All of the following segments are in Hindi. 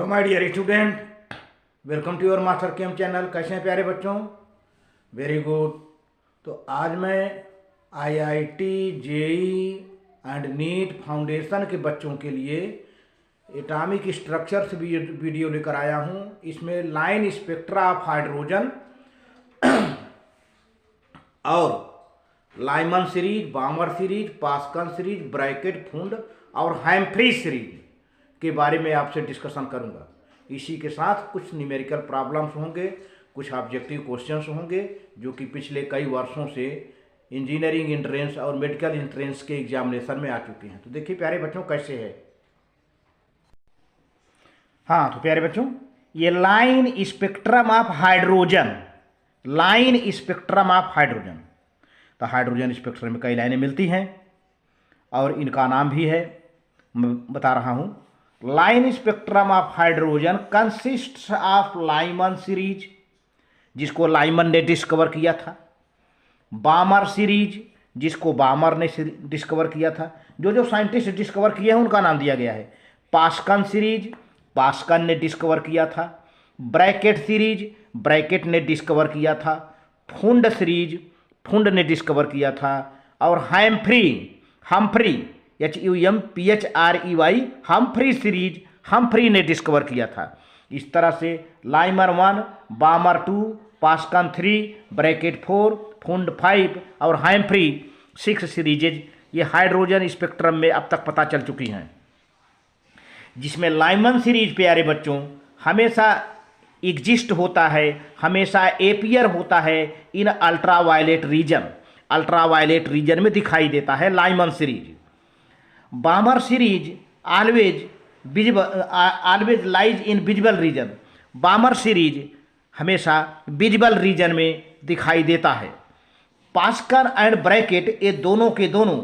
Hello my dear student, welcome to your master chem channel. कैसे हैं प्यारे बच्चों? Very good. तो आज मैं IIT, JEE and NEET foundation के बच्चों के लिए एटॉमिक स्ट्रक्चर्स वीडियो लेकर आया हूं। इसमें लाइन स्पेक्ट्रा ऑफ हाइड्रोजन और Lyman series, Balmer series, Pascal series, Brackett Pfund और हैम्फ्री सीरीज के बारे में आपसे डिस्कशन करूंगा। इसी के साथ कुछ न्यूमेरिकल प्रॉब्लम्स होंगे, कुछ ऑब्जेक्टिव क्वेश्चंस होंगे जो कि पिछले कई वर्षों से इंजीनियरिंग एंट्रेंस और मेडिकल एंट्रेंस के एग्जामिनेशन में आ चुके हैं। तो देखिए प्यारे बच्चों कैसे है। हाँ, तो प्यारे बच्चों, ये line spectrum of hydrogen, line spectrum of hydrogen. तो हाइड्रोजन स्पेक्ट्रम में कई लाइनें मिलती हैं और इनका नाम भी है, मैं बता रहा हूं। Line spectrum of hydrogen consists of Lyman series, जिसको लाइमन ने डिस्कवर किया था, बामर सीरीज, जिसको बामर ने डिस्कवर किया था। जो साइंटिस्ट डिस्कवर किए हैं उनका नाम दिया गया है। पास्कल सीरीज, पास्कल ने डिस्कवर किया था। ब्रैकेट सीरीज, ब्रैकेट ने डिस्कवर किया था। फुंड सीरीज, फुंड ने डिस्कवर किया था। और Humphrey, Humphrey, HUMPHREY, Humphrey series, Humphrey ने डिस्कवर किया था। इस तरह से लाइमर 1, बामर 2, पास्कल 3, ब्रैकेट 4, फुंड 5 और हैम्फ्री 6 सीरीजेज ये हाइड्रोजन स्पेक्ट्रम में अब तक पता चल चुकी हैं। जिसमें लाइमन सीरीज प्यारे बच्चों हमेशा एग्जिस्ट होता है, हमेशा एपियर होता है इन अल्ट्रावायलेट रीजन, अल्ट्रावायलेट रीजन में दिखाई देता है Lyman series. Balmer series always lies in visible region, बामर series हमेशा विजिबल रीजन में दिखाई देता है। पास्कल एंड ब्रैकेट ये दोनों के दोनों,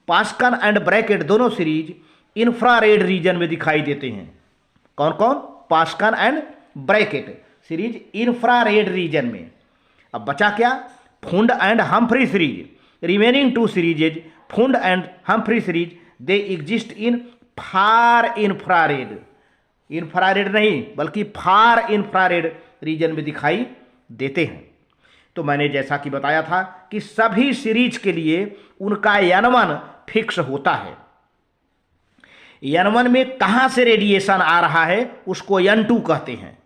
पास्कल एंड ब्रैकेट दोनों सीरीज इंफ्रारेड रीजन में दिखाई देते हैं। कौन कौन? Pascal and Brackett series infrared region में। अब बचा क्या? Pfund and Humphrey series. Remaining two serieses Pfund and Humphrey series they exist in far infrared, infrared नहीं बल्कि फार इंफ्रारेड रीजन में दिखाई देते हैं। तो मैंने जैसा कि बताया था कि सभी सीरीज के लिए उनका N1 फिक्स होता है। N1 में कहां से रेडिएशन आ रहा है उसको N2 कहते हैं।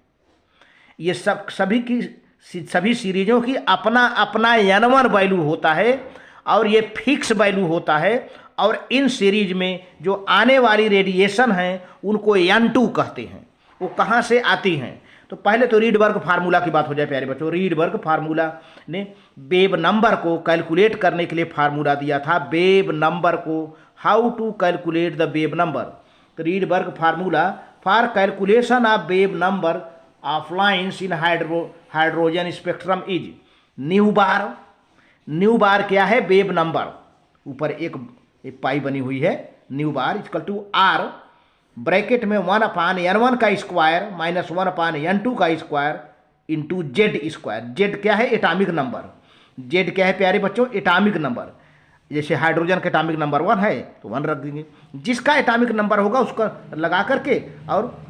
ये सभी सीरीजों की अपना अपना N1 वैल्यू होता है और ये फिक्स वैल्यू होता है। और इन सीरीज में जो आने वाली रेडिएशन है उनको N2 कहते हैं। वो कहाँ से आती हैं? तो पहले तो रीडबर्ग फार्मूला की बात हो जाए प्यारे बच्चों। रीडबर्ग फार्मूला ने वेव नंबर को कैलकुलेट करने के लिए फार्मूला दिया था। वेव नंबर को, how to calculate the wave number. Rydberg formula for calculation of wave number of lines in hydrogen spectrum is nu bar. Nu bar क्या है? Wave number. ऊपर एक पाई बनी हुई है, nu bar equal to R bracket में 1/N1 का स्क्वायर माइनस 1/N2 का square into Z square. Z क्या है? Atomic number. जेड क्या है प्यारे बच्चों? Atomic number. जैसे हाइड्रोजन का एटॉमिक नंबर 1 है तो 1 रख देंगे। जिसका एटॉमिक नंबर होगा उसका लगा करके और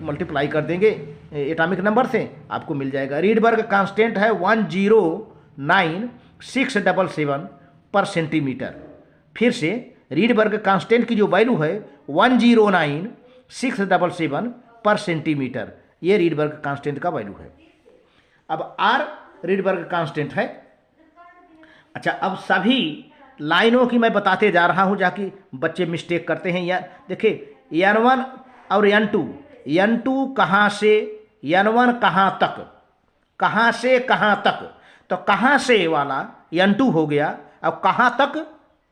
मल्टीप्लाई कर देंगे एटॉमिक नंबर से, आपको मिल जाएगा। रीडबर्ग कांस्टेंट है 109677 पर सेंटीमीटर। फिर से रीडबर्ग कांस्टेंट की जो वैल्यू है 109677 पर सेंटीमीटर, ये रीडबर्ग कांस्टेंट का वैल्यू है। अब R रीडबर्ग कांस्टेंट है। अच्छा, अब सभी लाइनों की मैं बताते जा रहा हूं जाकि बच्चे मिस्टेक करते हैं। या देखिए N1 और N2, N2 कहाँ से, N1 कहाँ तक, कहाँ से कहाँ तक। तो कहाँ से वाला N2 हो गया, अब कहाँ तक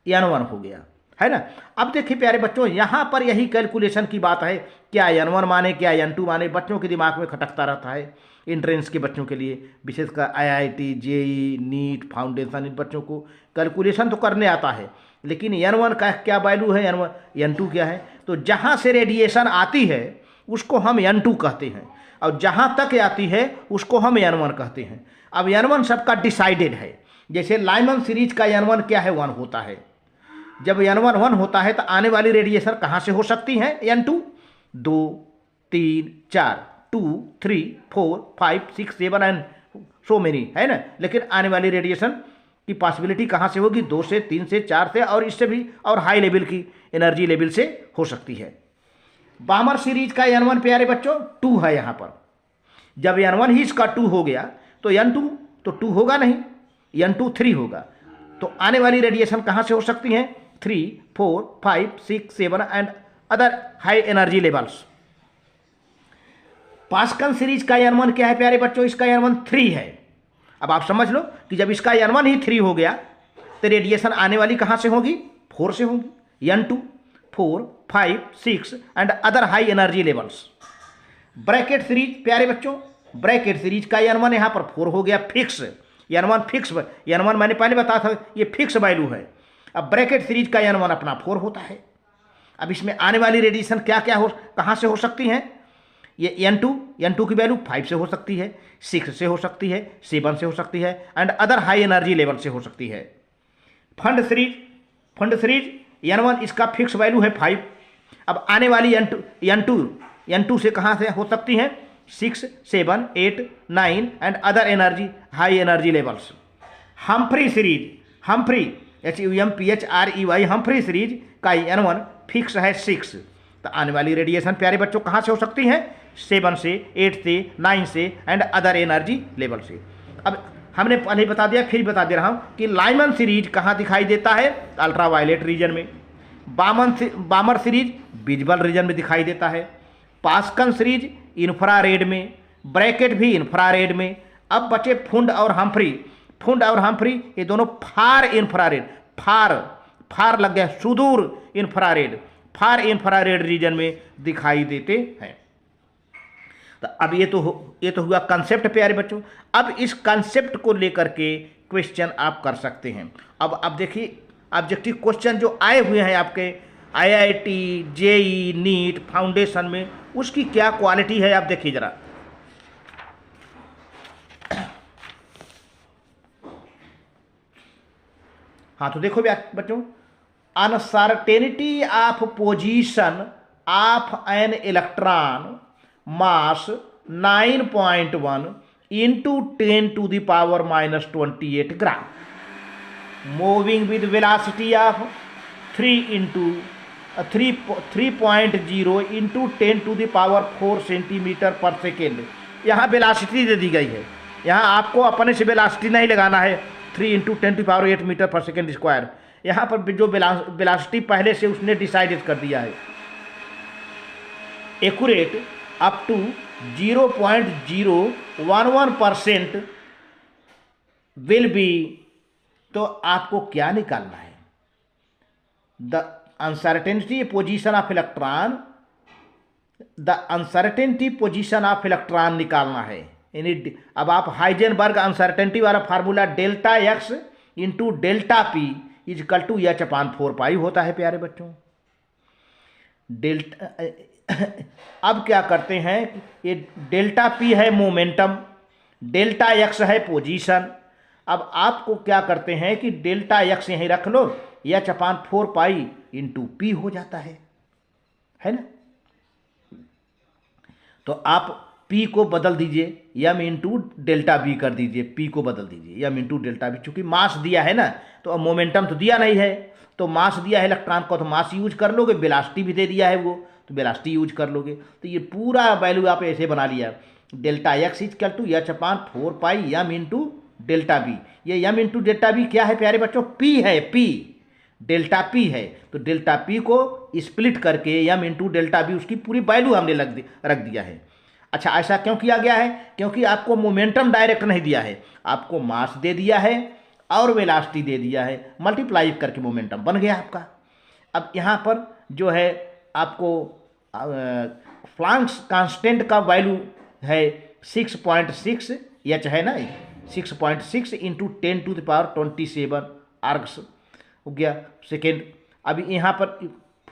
N1 हो गया, है ना। अब देखिए प्यारे बच्चों यहाँ पर यही कैलकुलेशन की बात है। क्या N1 माने, क्या N2 माने, बच्चों के दिमाग में खटकता रहता है। एंट्रेंस के बच्चों के लिए, विशेषकर IIT, जेई, नीट, फाउंडेशन, इन बच्चों को कैलकुलेशन तो करने आता है, लेकिन N1 का क्या वैल्यू है, N2 क्या है। तो जहाँ से रेडिएशन आती है उसको हम N2 कहते हैं और जहाँ तक आती है उसको हम N1 कहते हैं। अब N1 सबका डिसाइडेड है। जैसे लाइमन सीरीज का N1 क्या है? 1 होता है। जब N1 1 होता है तो आने वाली रेडिएशन कहाँ से हो सकती है? N2 2, 3 4 2 3 4 5 6 7 एंड सो मेनी, है ना। लेकिन आने वाली रेडिएशन की पॉसिबिलिटी कहाँ से होगी? 2 से 3 से 4 से, और इससे भी और हाई लेवल की एनर्जी लेवल से हो सकती है। बामर सीरीज का N1 प्यारे बच्चों 2 है यहाँ पर। जब N1 ही इसका 2 हो गया तो N2 तो 2 होगा नहीं, N2 3 होगा। तो आने वाली रेडिएशन कहाँ से हो सकती हैं? 3 4 5 6 7 and other high energy levels. Pascal series का N1 क्या है प्यारे बच्चों? इसका N1 3 है। अब आप समझ लो कि जब इसका N1 ही 3 हो गया तो रेडिएशन आने वाली कहाँ से होगी? 4 से होगी। N2 4 5 6 and other high energy levels. Brackett series प्यारे बच्चों, ब्रैकेट सीरीज का N1 यहाँ पर 4 हो गया फिक्स। N1 फिक्स, N1 मैंने पहले बताया था ये फिक्स वैल्यू है। अब ब्रैकेट सीरीज का N1 अपना 4 होता है। अब इसमें आने वाली रेडिएशन क्या क्या हो, कहाँ से हो सकती हैं? ये N2 की वैल्यू 5 से हो सकती है, 6 से हो सकती है, 7 से हो सकती है and other high energy level से हो सकती है। फंड सीरीज N1 इसका फिक्स वैल्यू है 5। अब आने वाली N2 से कहाँ से हो सकती हैं? 6 7 8 9 and other energy high energy levels. Humphry series, Humphry HUMPHREY Humphrey series का N1 फिक्स है 6। तो आने वाली रेडिएशन प्यारे बच्चों कहाँ से हो सकती हैं? 7 से 8 से 9 से एंड अदर एनर्जी लेवल से। अब हमने पहले बता दिया, फिर बता दे रहा हूँ कि लाइमन सीरीज कहाँ दिखाई देता है? अल्ट्रावायलेट रीजन में। बामर सीरीज विजिबल रीजन में दिखाई देता है। पास्कल सीरीज इंफ्रारेड में, ब्रैकेट भी इंफ्रारेड में। अब बचे फुंड और हम्फ्री, ये दोनों फार इंफ्रारेड, फार लग गया, सुदूर इंफ्रारेड, फार इंफ्रारेड रीजन में दिखाई देते हैं। तो अब ये तो हुआ कंसेप्ट प्यारे बच्चों। अब इस कंसेप्ट को लेकर के क्वेश्चन आप कर सकते हैं। अब देखिए ऑब्जेक्टिव क्वेश्चन जो आए हुए हैं आपके IIT JEE नीट फाउंडेशन में, उसकी क्या क्वालिटी है आप देखिए जरा। हाँ तो देखो बच्चों, uncertainty of position of an electron mass 9.1 into 10⁻⁻28 gram, moving with velocity of 3.0 into 10⁴ centimetre पर सेकेंड। यहाँ वेलोसिटी दे दी गई है, यहाँ आपको अपने से वेलोसिटी नहीं लगाना है। 3 × 10⁸ मीटर पर सेकेंड स्क्वायर, यहाँ पर जो वेलोसिटी पहले से उसने डिसाइडेड कर दिया है। Accurate up to 0.011% will be. तो आपको क्या निकालना है? The uncertainty position of electron, the uncertainty position of electron निकालना है। यानी अब आप हाइजेनबर्ग अनसर्टेनिटी वाला formula delta x into delta p equal to H/4 होता है प्यारे बच्चों। डेल्टा अब क्या करते हैं, ये डेल्टा पी है मोमेंटम, डेल्टा x है पोजीशन। अब आपको क्या करते हैं कि डेल्टा x यहीं रख लो, H/4 इंटू पी हो जाता है ना। तो आप P को बदल दीजिए, M इंटू डेल्टा बी कर दीजिए, P को बदल दीजिए M इंटू डेल्टा बी। चूंकि मास दिया है ना, तो अब मोमेंटम तो दिया नहीं है, तो मास दिया है इलेक्ट्रॉन को तो मास यूज कर लोगे, वेलोसिटी भी दे दिया है वो तो वेलोसिटी यूज कर लोगे। तो ये पूरा वैल्यू आप ऐसे बना लिया, delta x equal to H/4 M into delta b. ये M इंटू डेल्टा बी क्या है प्यारे बच्चों? P है, P डेल्टा P है। तो डेल्टा P को स्प्लिट करके M इंटू डेल्टा बी उसकी पूरी वैल्यू हमने रख दिया है। अच्छा, ऐसा क्यों किया गया है? क्योंकि आपको मोमेंटम डायरेक्ट नहीं दिया है, आपको मास दे दिया है और वेलोसिटी दे दिया है, मल्टीप्लाई करके मोमेंटम बन गया आपका। अब यहाँ पर जो है आपको प्लांक्स कांस्टेंट का वैल्यू है 6.6 H है ना, 6.6 इंटू 10⁻27 आर्ग्स हो गया सेकेंड। अभी यहाँ पर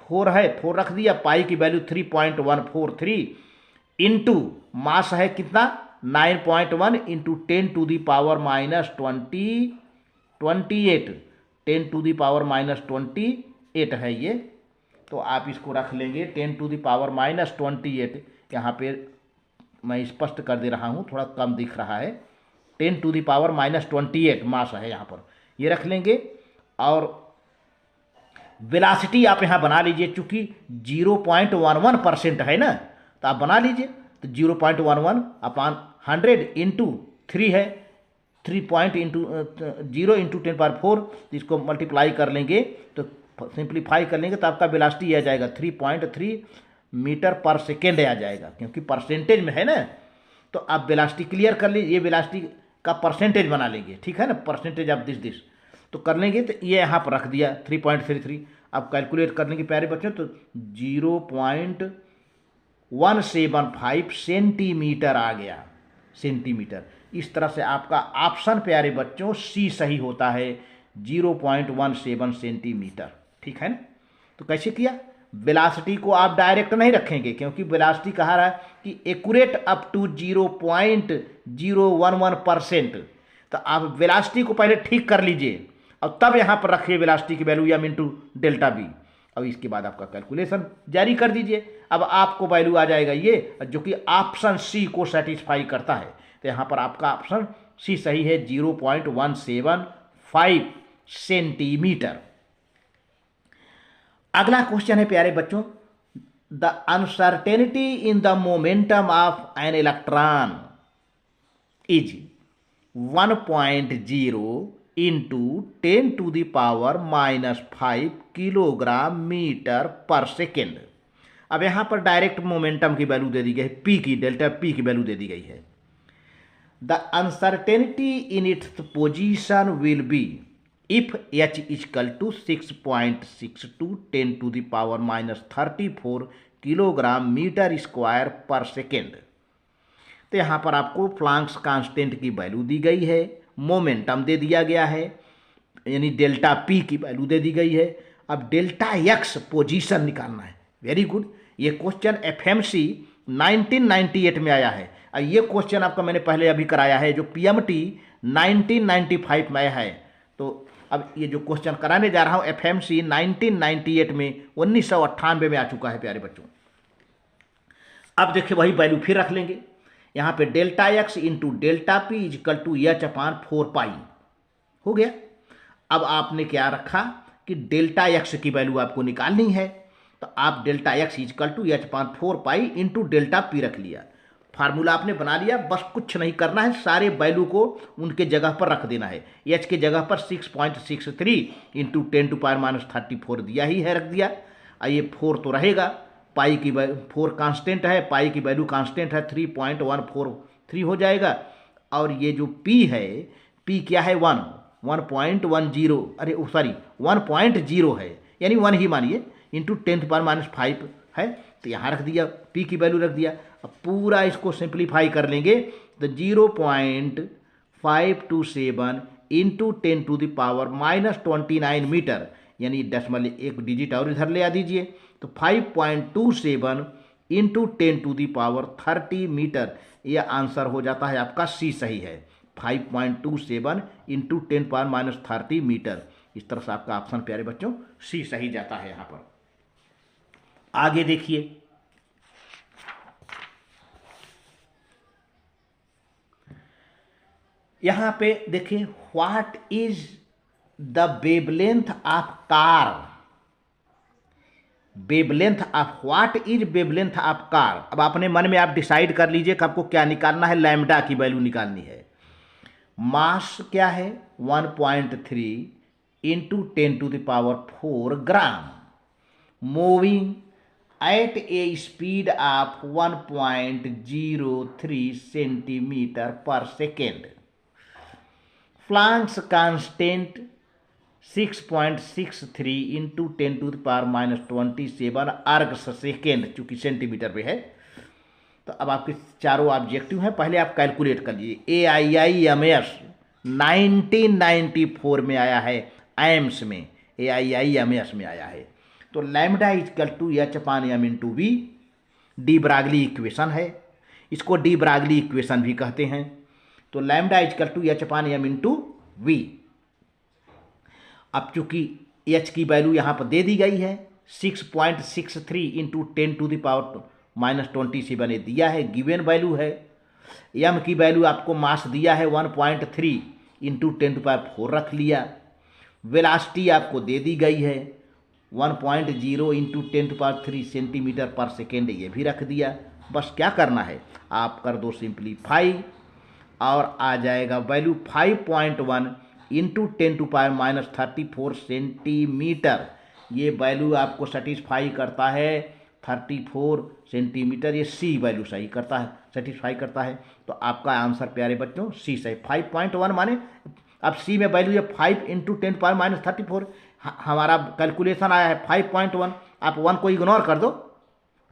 4 है, 4 रख दिया, पाई की वैल्यू 3.143 इंटू मास है कितना 9.1 इंटू 10⁻⁻28 10⁻⁻28 है ये। तो आप इसको रख लेंगे 10⁻⁻28 यहाँ पे मैं स्पष्ट कर दे रहा हूँ, थोड़ा कम दिख रहा है, 10⁻⁻28 मास है यहाँ पर, ये रख लेंगे। और वेलासिटी आप यहाँ बना लीजिए, चूँकि 0.11% है ना, तो आप बना लीजिए। तो 0.11 अपान 100 इंटू 3 है, 3 पॉइंट इंटू 0 इंटू 10⁴, इसको मल्टीप्लाई कर लेंगे तो सिंप्लीफाई कर लेंगे तो आपका वेलासिटी आ जाएगा 3.3 मीटर पर सेकेंड आ जाएगा, क्योंकि परसेंटेज में है ना। तो आप वेलासिटी क्लियर कर लीजिए, ये वेलासिटी का परसेंटेज बना लेंगे, ठीक है ना, परसेंटेज ऑफ दिस तो कर लेंगे। तो ये यहाँ पर रख दिया 3.33। अब कैलकुलेट कर लेंगे प्यारे बच्चों, तो 0.175 सेंटीमीटर आ गया, सेंटीमीटर। इस तरह से आपका ऑप्शन प्यारे बच्चों सी सही होता है, 0.17 सेंटीमीटर, ठीक है ना। तो कैसे किया, वेलासिटी को आप डायरेक्ट नहीं रखेंगे, क्योंकि वेलासिटी कहा रहा है कि एक्यूरेट अप टू 0.011%। तो आप वेलासिटी को पहले ठीक कर लीजिए और तब यहाँ पर रखिए वेलासिटी की value m into delta b. अब इसके बाद आपका कैलकुलेशन जारी कर दीजिए। अब आपको वैल्यू आ जाएगा ये, जो कि ऑप्शन सी को सेटिस्फाई करता है। तो यहाँ पर आपका ऑप्शन सी सही है, 0.175 सेंटीमीटर। अगला क्वेश्चन है प्यारे बच्चों, the uncertainty in the momentum of an electron is 1.0 into 10⁻⁻5 kilogram metre per second. अब यहाँ पर डायरेक्ट मोमेंटम की वैल्यू दे दी गई है, पी की, डेल्टा पी की वैल्यू दे दी गई है। The uncertainty in its position will be if h equal to 6.62 10⁻⁻34 kilogram metre square per second. तो यहाँ पर आपको प्लांक्स कांस्टेंट की वैल्यू दी गई है, मोमेंटम दे दिया गया है, यानी डेल्टा पी की वैल्यू दे दी गई है। अब डेल्टा एक्स पोजीशन निकालना है। वेरी गुड, ये क्वेश्चन एफएमसी 1998 में आया है, और ये क्वेश्चन आपका मैंने पहले अभी कराया है, जो पीएमटी 1995 में आया है। तो अब ये जो क्वेश्चन कराने जा रहा हूँ एफएमसी 1998 में 1998 में आ चुका है प्यारे बच्चों। अब देखिए वही वैल्यू फिर रख लेंगे यहाँ पे, delta x into delta p equal to h/4 हो गया। अब आपने क्या रखा कि डेल्टा एक्स की वैल्यू आपको निकालनी है, तो आप delta x equal to h/4 into delta p रख लिया। फार्मूला आपने बना लिया, बस कुछ नहीं करना है, सारे वैल्यू को उनके जगह पर रख देना है। एच के जगह पर 6.63 इंटू 10⁻34 दिया ही है, रख दिया। ये 4 तो रहेगा, पाई की 4 कांस्टेंट है, पाई की वैल्यू कांस्टेंट है, 3.143 हो जाएगा। और ये जो पी है, पी क्या है, 1.10, अरे सॉरी 1.0 है, यानी 1 ही मानिए, इंटू 10⁻⁵ है। तो यहाँ रख दिया, पी की वैल्यू रख दिया। अब पूरा इसको सिंप्लीफाई कर लेंगे तो 0.527 इंटू 10⁻⁻29 मीटर, यानी डेसिमल एक डिजिट और इधर ले आ दीजिए, तो 5.27 इंटू 10⁻30 मीटर। यह आंसर हो जाता है आपका सी सही है, 5.27 इंटू 10⁻30 मीटर। इस तरह से आपका ऑप्शन प्यारे बच्चों सी सही जाता है। यहाँ पर आगे देखिए, यहाँ पे देखिए, what is the wavelength of car, wavelength of, what is wavelength of car. अब अपने मन में आप डिसाइड कर लीजिए कि आपको क्या निकालना है, लैम्डा की वैल्यू निकालनी है। मास क्या है, 1.3 into 10⁻⁴ gram, moving at A speed of 1.03 centimetre पर सेकेंड, प्लांक्स कांस्टेंट 6.63 इंटू 10⁻⁻27 अर्ग सेकेंड, चूंकि सेंटीमीटर पे है। तो अब आपके चारों ऑब्जेक्टिव हैं, पहले आप कैलकुलेट कर लीजिए। AIIMS 1994 में आया है, एम्स में AIIMS में आया है। तो lambda equal to h/m into v, de Broglie equation है, इसको डी ब्रागली इक्वेशन भी कहते हैं। तो lambda equal to h/m into v. अब चूंकि h की वैल्यू यहाँ पर दे दी गई है 6.63 इंटू 10⁻⁻ -27 दिया है, गिवन वैल्यू है। m की वैल्यू आपको मास दिया है 1.3 × 10⁴ रख लिया। वेलासिटी आपको दे दी गई है 1.0 × 10⁻³ सेंटीमीटर/सेकेंड, ये भी रख दिया। बस क्या करना है, आप कर दो सिंप्लीफाई और आ जाएगा वैल्यू 5.1 × 10⁻34 सेंटीमीटर। ये वैल्यू आपको सेटिस्फाई करता है 34 सेंटीमीटर। ये सी वैल्यू सही करता है, सेटिस्फाई करता है। तो आपका आंसर प्यारे बच्चों सी सही। 5.1 माने अब सी में वैल्यू है 5 × 10⁻34। हमारा कैलकुलेशन आया है 5.1, आप 1 को इग्नोर कर दो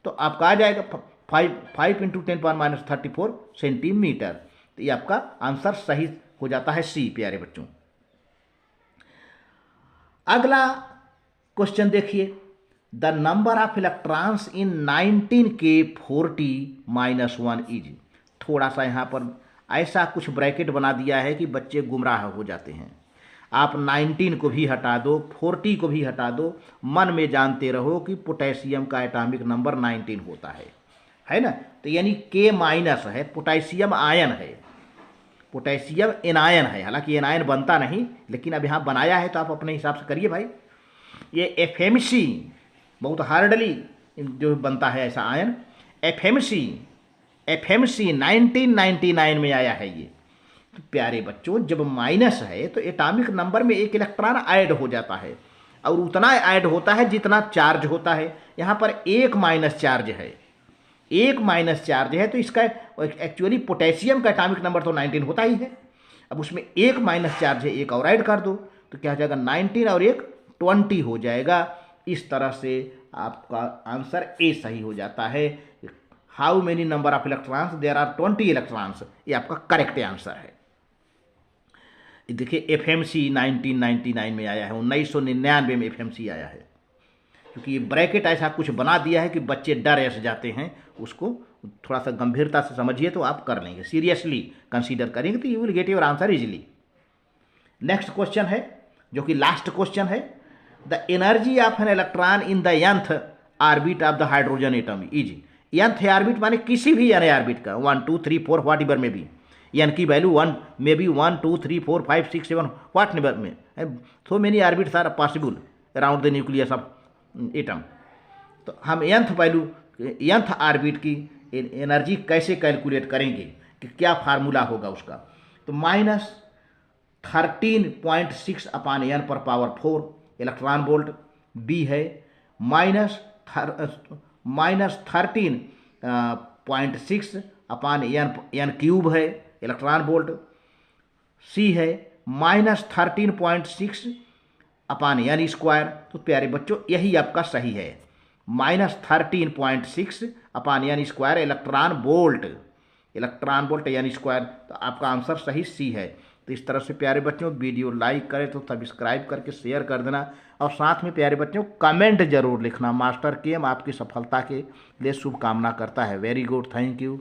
तो आपका आ जाएगा 5 × 10⁻34 सेंटीमीटर। तो ये आपका आंसर सही हो जाता है सी प्यारे बच्चों। अगला क्वेश्चन देखिए, the number of electrons in 19K40-1 is. थोड़ा सा यहाँ पर ऐसा कुछ ब्रैकेट बना दिया है कि बच्चे गुमराह हो जाते हैं। आप 19 को भी हटा दो, 40 को भी हटा दो, मन में जानते रहो कि पोटेशियम का एटॉमिक नंबर 19 होता है ना। तो यानी K- है, पोटेशियम आयन है, पोटेशियम एनायन है। हालांकि एनायन बनता नहीं, लेकिन अब यहाँ बनाया है तो आप अपने हिसाब से करिए भाई। ये FMC बहुत हार्डली जो बनता है ऐसा आयन, FMC 1999 में आया है ये। तो प्यारे बच्चों जब माइनस है तो एटॉमिक नंबर में एक इलेक्ट्रॉन ऐड हो जाता है और उतना ऐड होता है जितना चार्ज होता है। यहाँ पर एक माइनस चार्ज है, एक माइनस चार्ज है, तो इसका एक्चुअली पोटेशियम का एटॉमिक नंबर तो 19 होता ही है। अब उसमें एक माइनस चार्ज है, एक और ऐड कर दो तो क्या हो जाएगा 19 और एक 20 हो जाएगा। इस तरह से आपका आंसर ए सही हो जाता है। How many number of electrons, there are 20 electrons, ये आपका करेक्ट आंसर है। देखिए FMC 1999 में आया है, 1999 में FMC आया है। क्योंकि ये ब्रैकेट ऐसा कुछ बना दिया है कि बच्चे डर ऐसे जाते हैं, उसको थोड़ा सा गंभीरता से समझिए तो आप कर लेंगे, सीरियसली कंसीडर करेंगे तो you will get your answer easily. Next question है जो कि लास्ट क्वेश्चन है, the energy of an electron in the nth orbit of the hydrogen atom is. nth orbit माने किसी भी n ऑर्बिट का, 1 2 3 4 व्हाट एवर में भी, n की वैल्यू 1 में भी 1 2 3 4 5 6 7 व्हाट एवर में, so many orbits are possible around the nucleus of atom. तो हम nth वैल्यू, nth ऑर्बिट की एनर्जी कैसे कैलकुलेट करेंगे, कि क्या फार्मूला होगा उसका। तो -13.6/n⁴ इलेक्ट्रॉन वोल्ट, बी है -13.6/n³ है इलेक्ट्रॉन वोल्ट, सी है -13.6/n²। तो प्यारे बच्चों यही आपका सही है, -13.6/n² इलेक्ट्रॉन वोल्ट n²। तो आपका आंसर सही सी है। तो इस तरह से प्यारे बच्चों वीडियो लाइक करें तो सब्सक्राइब करके शेयर कर देना, और साथ में प्यारे बच्चों कमेंट जरूर लिखना। मास्टर केएम आपकी सफलता के लिए शुभकामना करता है। Very good, thank you.